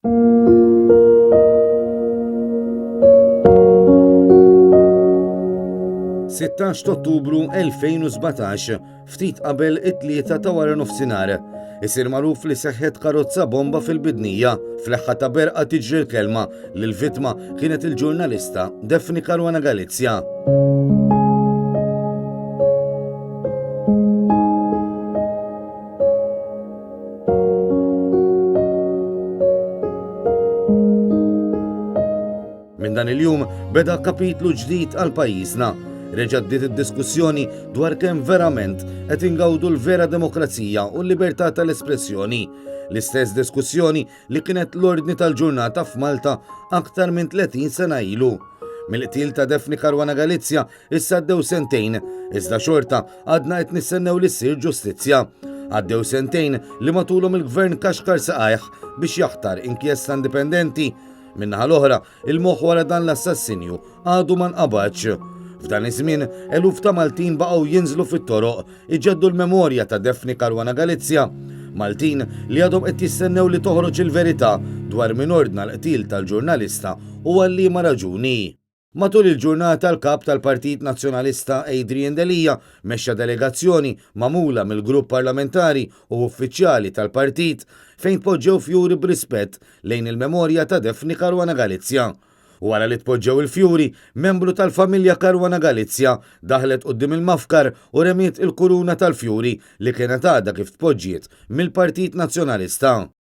16 ta' Ottubru 2017, ftit qabel it-tlieta ta' wara nofsinhar, isir magħruf li seħħet karozza bomba fil-Bidnija. Fl-aħħar ta' berqa tiġri l-kelma li l-vittma kienet il-ġurnalista Defni Caruana Galizia. Minn dan il-jum beda kapitlu ġdid għal pajjiżna. Reġa' bdiet id-diskussjoni dwar kemm verament qed ingawdu l-vera demokrazija u l-libertà tal-espressjoni. L-istess diskussjoni li kienet l-ordni tal-ġurnata f'Malta aktar minn 30 sena ilu. Mill-qtil ta' Defni Caruana Galizia issa għaddew sentejn, iżda xorta għadna qed nistennew li ssir ġustizzja. Għaddew sentejn li matulhom il-gvern kaxkar saqajh biex jaħtar inkjesta indipendenti. Minnaħa l-oħra, il-moħħ wara dan l-assassinju għadu ma nqabadx. F'dan iż-żmien, eluf ta' Maltin baqgħu jinżlu fit-toroq iġeddu l-memorja ta' Defni Caruana Galizia. Maltin li għadhom qed jistennew li toħroġ il-verità dwar min ordna l-qtil tal-ġurnalista u għal liema raġuni. Matul il-ġurnata l-kap tal-Partit Nazzjonalista Adrian Delija mexxa delegazzjoni magħmula mill-grupp parlamentari u uffiċjali tal-partit fejn tpoġġew fjuri b'rispett lejn il-memorja ta' Defni Caruana Galizia. Wara li tpoġġew il-fjuri, membru tal-familja Caruana Galizia daħlet quddiem il-mafkar u remiet il-kuruna tal-fjuri li kienet għadha kif tpoġġiet mill-Partit Nazzjonalista.